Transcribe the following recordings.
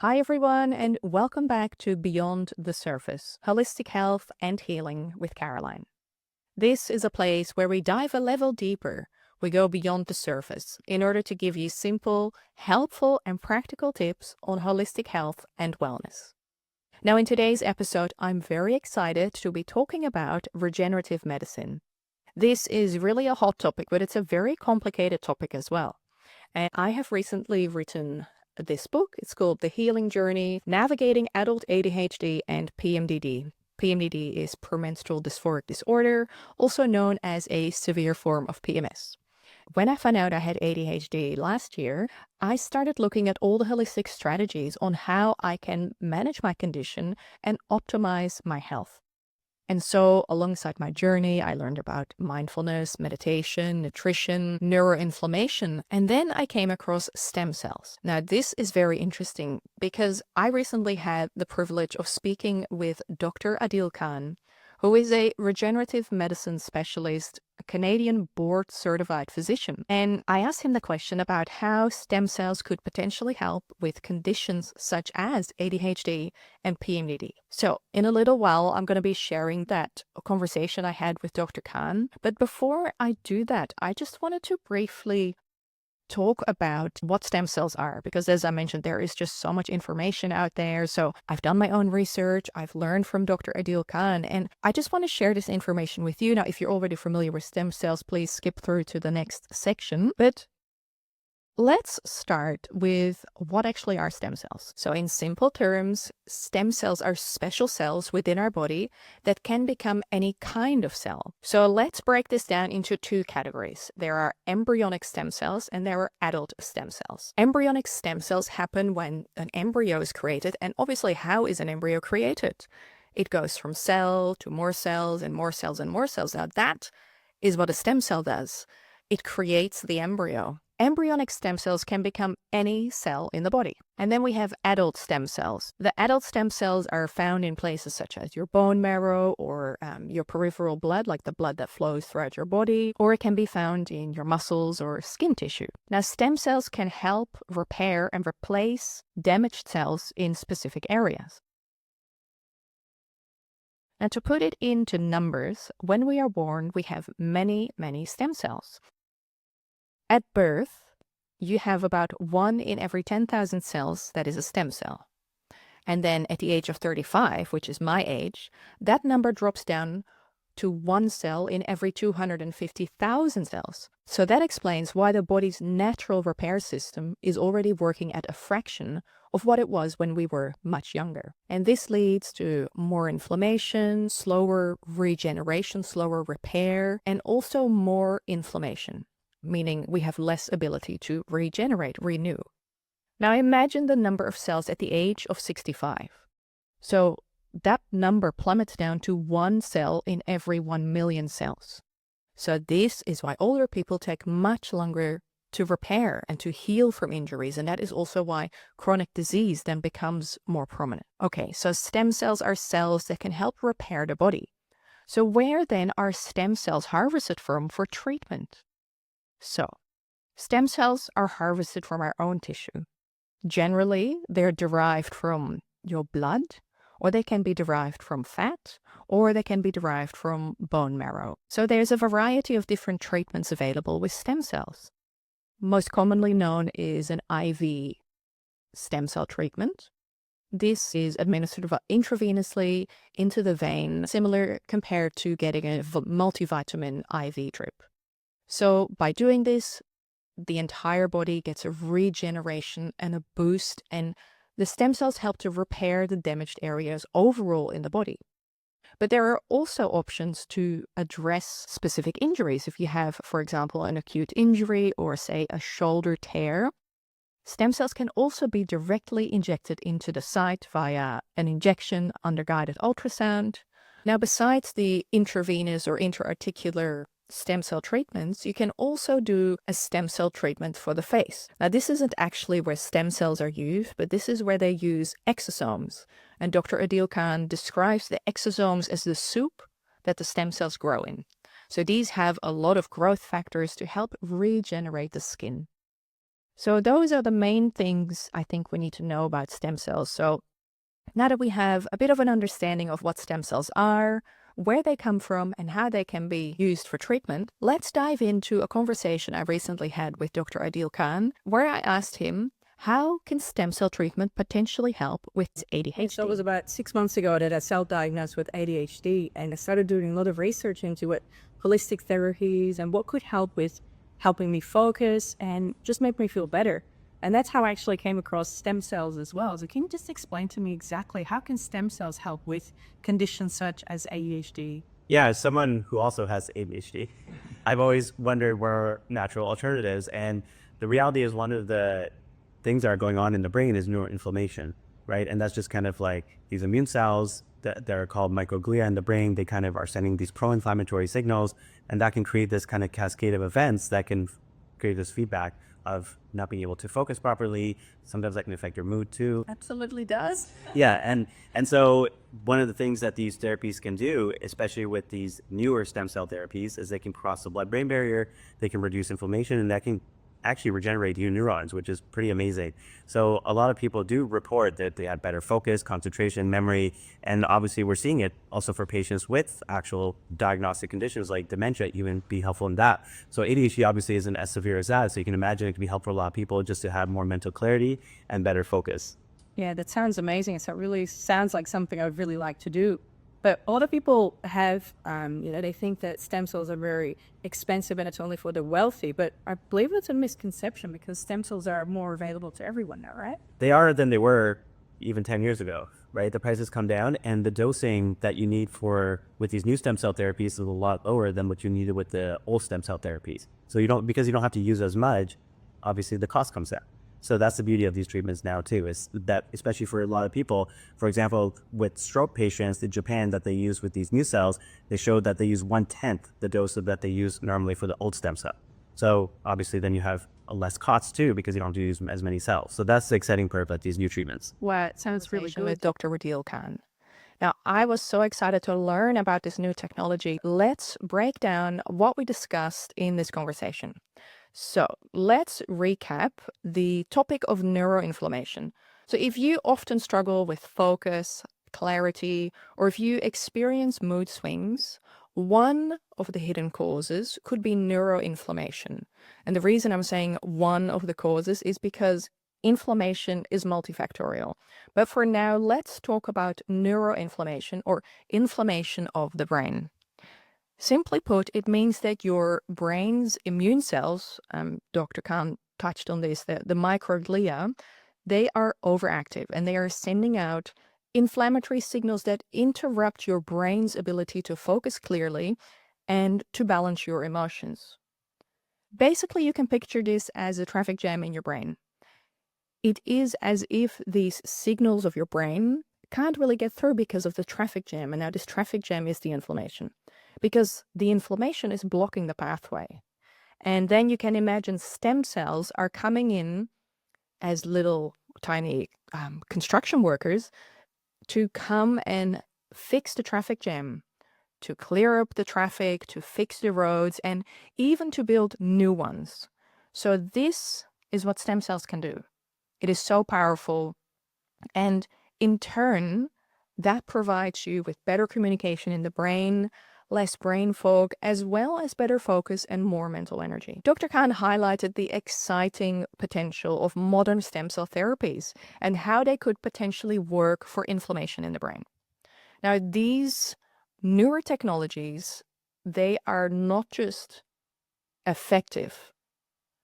Hi, everyone, and welcome back to Beyond the Surface Holistic Health and Healing with Caroline. This is a place where we dive a level deeper. We go beyond the surface in order to give you simple, helpful, and practical tips on holistic health and wellness. Now, in today's episode, I'm very excited to be talking about regenerative medicine. This is really a hot topic, but it's a very complicated topic as well. And I have recently written this book. It's called The Healing Journey, Navigating Adult ADHD and PMDD. PMDD is premenstrual dysphoric disorder, also known as a severe form of PMS. When I found out I had ADHD last year, I started looking at all the holistic strategies on how I can manage my condition and optimize my health. And so, alongside my journey, I learned about mindfulness, meditation, nutrition, neuroinflammation, and then I came across stem cells. Now, this is very interesting because I recently had the privilege of speaking with Dr. Adeel Khan, who is a regenerative medicine specialist, a Canadian board-certified physician. And I asked him the question about how stem cells could potentially help with conditions such as ADHD and PMDD. So in a little while, I'm going to be sharing that conversation I had with Dr. Khan. But before I do that, I just wanted to briefly talk about what stem cells are, because as I mentioned, there is just so much information out there. So I've done my own research, I've learned from Dr. Adeel Khan, and I just want to share this information with you. Now, if you're already familiar with stem cells, please skip through to the next section. But let's start with what actually are stem cells. So in simple terms, stem cells are special cells within our body that can become any kind of cell. So let's break this down into two categories. There are embryonic stem cells and there are adult stem cells. Embryonic stem cells happen when an embryo is created. And obviously, how is an embryo created? It goes from cell to more cells and more cells and more cells. Now that is what a stem cell does. It creates the embryo. Embryonic stem cells can become any cell in the body. And then we have adult stem cells. The adult stem cells are found in places such as your bone marrow or your peripheral blood, like the blood that flows throughout your body, or it can be found in your muscles or skin tissue. Now, stem cells can help repair and replace damaged cells in specific areas. And to put it into numbers, when we are born, we have many, many stem cells. At birth, you have about 1 in every 10,000 cells that is a stem cell. And then at the age of 35, which is my age, that number drops down to 1 cell in every 250,000 cells. So that explains why the body's natural repair system is already working at a fraction of what it was when we were much younger. And this leads to more inflammation, slower regeneration, slower repair, and also more inflammation, meaning we have less ability to regenerate, renew. Now imagine the number of cells at the age of 65. So that number plummets down to 1 cell in every 1 million cells. So this is why older people take much longer to repair and to heal from injuries, and that is also why chronic disease then becomes more prominent. Okay, so stem cells are cells that can help repair the body. So where then are stem cells harvested from for treatment? So, stem cells are harvested from our own tissue. Generally, they're derived from your blood, or they can be derived from fat, or they can be derived from bone marrow. So there's a variety of different treatments available with stem cells. Most commonly known is an IV stem cell treatment. This is administered intravenously into the vein, similar compared to getting a multivitamin IV drip. So by doing this, the entire body gets a regeneration and a boost, and the stem cells help to repair the damaged areas overall in the body. But there are also options to address specific injuries. If you have, for example, an acute injury or, say, a shoulder tear, stem cells can also be directly injected into the site via an injection under guided ultrasound. Now, besides the intravenous or intraarticular stem cell treatments, you can also do a stem cell treatment for the face. Now, this isn't actually where stem cells are used, but this is where they use exosomes. And Dr. Adeel Khan describes the exosomes as the soup that the stem cells grow in. So these have a lot of growth factors to help regenerate the skin. So those are the main things I think we need to know about stem cells. So now that we have a bit of an understanding of what stem cells are, where they come from, and how they can be used for treatment, let's dive into a conversation I recently had with Dr. Adeel Khan, where I asked him, how can stem cell treatment potentially help with ADHD? So it was about 6 months ago that I self-diagnosed with ADHD, and I started doing a lot of research into what holistic therapies and what could help with helping me focus and just make me feel better. And that's how I actually came across stem cells as well. So can you just explain to me exactly how can stem cells help with conditions such as ADHD? Yeah, as someone who also has ADHD, I've always wondered where are natural alternatives. And the reality is one of the things that are going on in the brain is neuroinflammation, right? And that's just kind of like these immune cells that are called microglia in the brain. They kind of are sending these pro-inflammatory signals, and that can create this kind of cascade of events that can create this feedback of not being able to focus properly. Sometimes that can affect your mood too. Absolutely does. Yeah, and so one of the things that these therapies can do, especially with these newer stem cell therapies, is they can cross the blood-brain barrier, they can reduce inflammation, and that can actually regenerate new neurons, which is pretty amazing. So a lot of people do report that they had better focus, concentration, memory, and obviously we're seeing it also for patients with actual diagnostic conditions like dementia, even be helpful in that. So ADHD obviously isn't as severe as that, so you can imagine it can be helpful for a lot of people just to have more mental clarity and better focus. Yeah, that sounds amazing. So it really sounds like something I'd really like to do. But a lot of people have, they think that stem cells are very expensive and it's only for the wealthy. But I believe it's a misconception because stem cells are more available to everyone now, right? They are than they were even 10 years ago, right? The prices come down and the dosing that you need for with these new stem cell therapies is a lot lower than what you needed with the old stem cell therapies. So because you don't have to use as much, obviously the cost comes down. So that's the beauty of these treatments now too, is that especially for a lot of people, for example, with stroke patients in Japan that they use with these new cells, they showed that they use 1/10 the dose of that they use normally for the old stem cell. So obviously then you have a less cost too, because you don't have to use as many cells. So that's the exciting part about these new treatments. Wow, it sounds really Conversation good. with Dr. Adeel Khan. Now, I was so excited to learn about this new technology. Let's break down what we discussed in this conversation. So let's recap the topic of neuroinflammation. So if you often struggle with focus, clarity, or if you experience mood swings, one of the hidden causes could be neuroinflammation. And the reason I'm saying one of the causes is because inflammation is multifactorial. But for now, let's talk about neuroinflammation or inflammation of the brain. Simply put, it means that your brain's immune cells, Dr. Khan touched on this, the microglia, they are overactive and they are sending out inflammatory signals that interrupt your brain's ability to focus clearly and to balance your emotions. Basically, you can picture this as a traffic jam in your brain. It is as if these signals of your brain can't really get through because of the traffic jam. And now this traffic jam is the inflammation, because the inflammation is blocking the pathway. And then you can imagine stem cells are coming in as little tiny construction workers to come and fix the traffic jam, to clear up the traffic, to fix the roads, and even to build new ones. So this is what stem cells can do. It is so powerful. And in turn, that provides you with better communication in the brain, less brain fog, as well as better focus and more mental energy. Dr. Khan highlighted the exciting potential of modern stem cell therapies and how they could potentially work for inflammation in the brain. Now, these newer technologies, they are not just effective,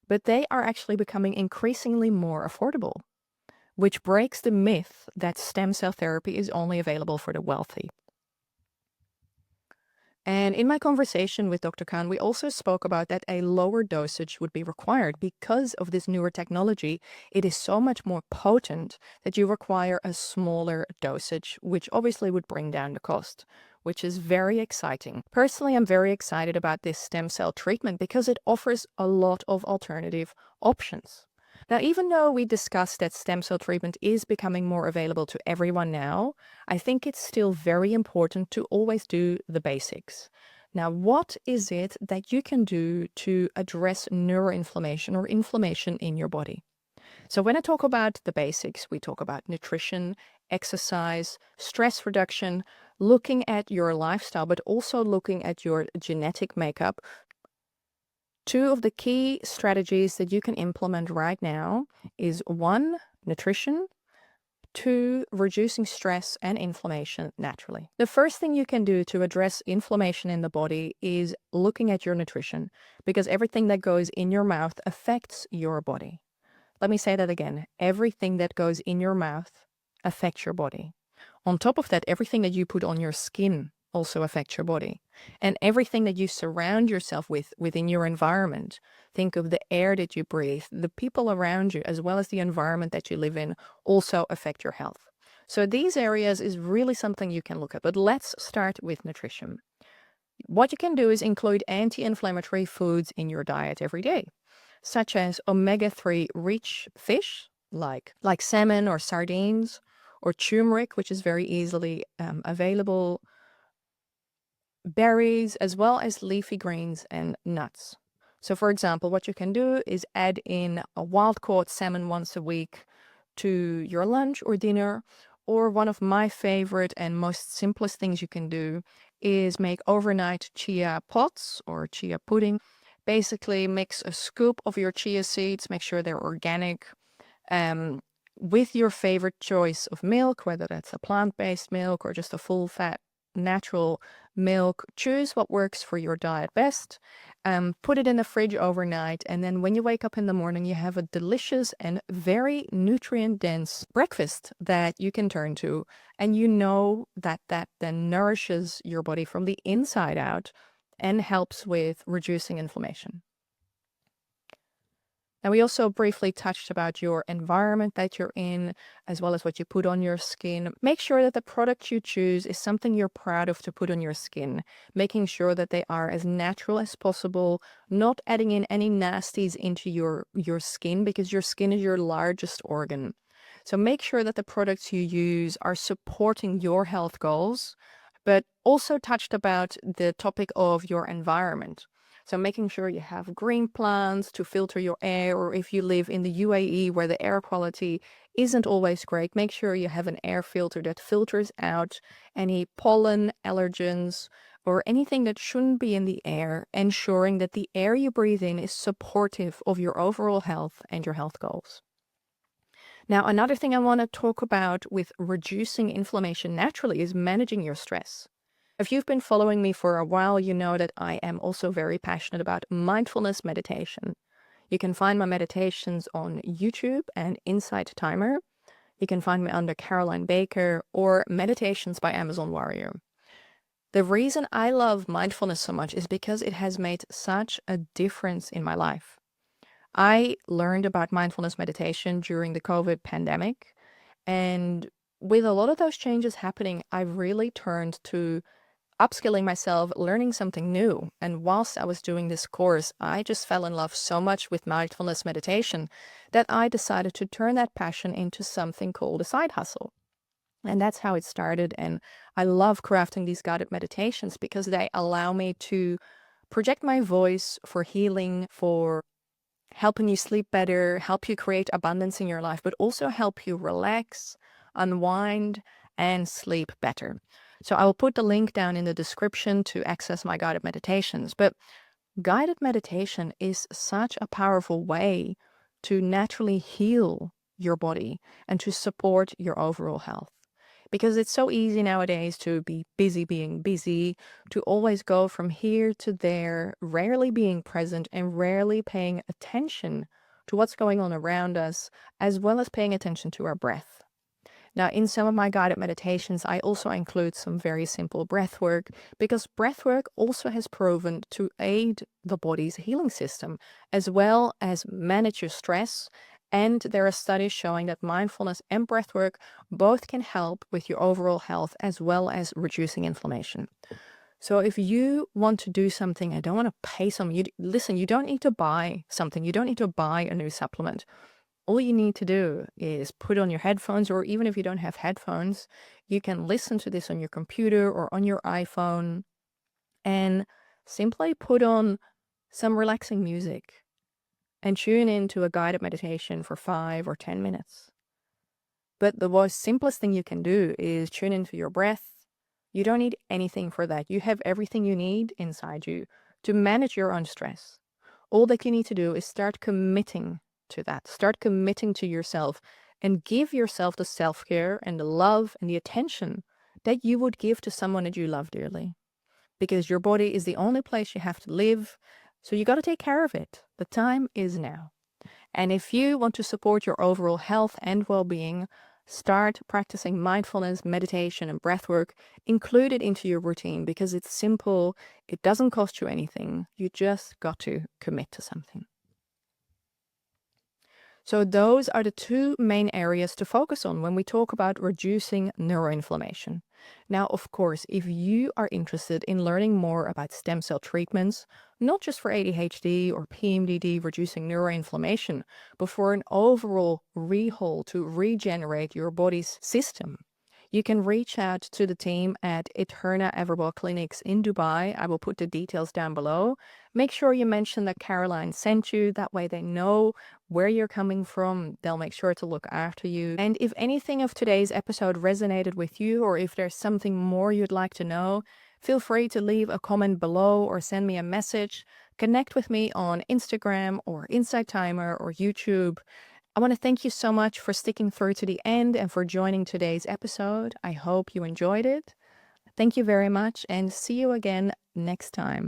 but they are actually becoming increasingly more affordable, which breaks the myth that stem cell therapy is only available for the wealthy. And in my conversation with Dr. Khan, we also spoke about that a lower dosage would be required because of this newer technology. It is so much more potent that you require a smaller dosage, which obviously would bring down the cost, which is very exciting. Personally, I'm very excited about this stem cell treatment because it offers a lot of alternative options. Now, even though we discussed that stem cell treatment is becoming more available to everyone now, I think it's still very important to always do the basics. Now, what is it that you can do to address neuroinflammation or inflammation in your body? So when I talk about the basics, we talk about nutrition, exercise, stress reduction, looking at your lifestyle, but also looking at your genetic makeup. Two of the key strategies that you can implement right now is 1, nutrition, 2, reducing stress and inflammation naturally. The first thing you can do to address inflammation in the body is looking at your nutrition, because everything that goes in your mouth affects your body. Let me say that again. Everything that goes in your mouth affects your body. On top of that, everything that you put on your skin also affects your body. And everything that you surround yourself with within your environment, think of the air that you breathe, the people around you, as well as the environment that you live in, also affect your health. So these areas is really something you can look at. But let's start with nutrition. What you can do is include anti-inflammatory foods in your diet every day, such as omega-3 rich fish, like salmon or sardines, or turmeric, which is very easily available, berries, as well as leafy greens and nuts. So for example, what you can do is add in a wild-caught salmon once a week to your lunch or dinner. Or one of my favorite and most simplest things you can do is make overnight chia pots or chia pudding. Basically, mix a scoop of your chia seeds, make sure they're organic, with your favorite choice of milk, whether that's a plant-based milk or just a full-fat natural milk. Choose what works for your diet best. Put it in the fridge overnight, and then when you wake up in the morning, you have a delicious and very nutrient-dense breakfast that you can turn to, and you know that then nourishes your body from the inside out and helps with reducing inflammation. Now, we also briefly touched about your environment that you're in, as well as what you put on your skin. Make sure that the product you choose is something you're proud of to put on your skin, making sure that they are as natural as possible, not adding in any nasties into your skin, because your skin is your largest organ. So make sure that the products you use are supporting your health goals, but also touched about the topic of your environment. So making sure you have green plants to filter your air, or if you live in the UAE where the air quality isn't always great, make sure you have an air filter that filters out any pollen, allergens, or anything that shouldn't be in the air, ensuring that the air you breathe in is supportive of your overall health and your health goals. Now, another thing I want to talk about with reducing inflammation naturally is managing your stress. If you've been following me for a while, you know that I am also very passionate about mindfulness meditation. You can find my meditations on YouTube and Insight Timer. You can find me under Caroline Bakker or Meditations by Amazon Warrior. The reason I love mindfulness so much is because it has made such a difference in my life. I learned about mindfulness meditation during the COVID pandemic, and with a lot of those changes happening, I really turned to upskilling myself, learning something new. And whilst I was doing this course, I just fell in love so much with mindfulness meditation that I decided to turn that passion into something called a side hustle. And that's how it started. And I love crafting these guided meditations because they allow me to project my voice for healing, for helping you sleep better, help you create abundance in your life, but also help you relax, unwind, and sleep better. So I will put the link down in the description to access my guided meditations. But guided meditation is such a powerful way to naturally heal your body and to support your overall health. Because it's so easy nowadays to be busy being busy, to always go from here to there, rarely being present and rarely paying attention to what's going on around us, as well as paying attention to our breath. Now, in some of my guided meditations, I also include some very simple breath work, because breath work also has proven to aid the body's healing system, as well as manage your stress. And there are studies showing that mindfulness and breath work both can help with your overall health, as well as reducing inflammation. So if you want to do something and don't want to pay listen, you don't need to buy something. You don't need to buy a new supplement. All you need to do is put on your headphones, or even if you don't have headphones, you can listen to this on your computer or on your iPhone and Simply put on some relaxing music and tune into a guided meditation for 5 or 10 minutes. But the most simplest thing you can do is tune into your breath. You don't need anything for that. You have everything you need inside you to manage your own stress. All that you need to do is start committing to that. Start committing to yourself and give yourself the self-care and the love and the attention that you would give to someone that you love dearly. Because your body is the only place you have to live, so you got to take care of it. The time is now. And if you want to support your overall health and well-being, start practicing mindfulness, meditation, and breathwork. Include it into your routine because it's simple. It doesn't cost you anything. You just got to commit to something. So those are the two main areas to focus on when we talk about reducing neuroinflammation. Now, of course, if you are interested in learning more about stem cell treatments, not just for ADHD or PMDD reducing neuroinflammation, but for an overall rehaul to regenerate your body's system, you can reach out to the team at Eterna Everball Clinics in Dubai. I will put the details down below. Make sure you mention that Caroline sent you. That way they know where you're coming from. They'll make sure to look after you. And if anything of today's episode resonated with you, or if there's something more you'd like to know, feel free to leave a comment below or send me a message. Connect with me on Instagram or Insight Timer or YouTube. I want to thank you so much for sticking through to the end and for joining today's episode. I hope you enjoyed it. Thank you very much and see you again next time.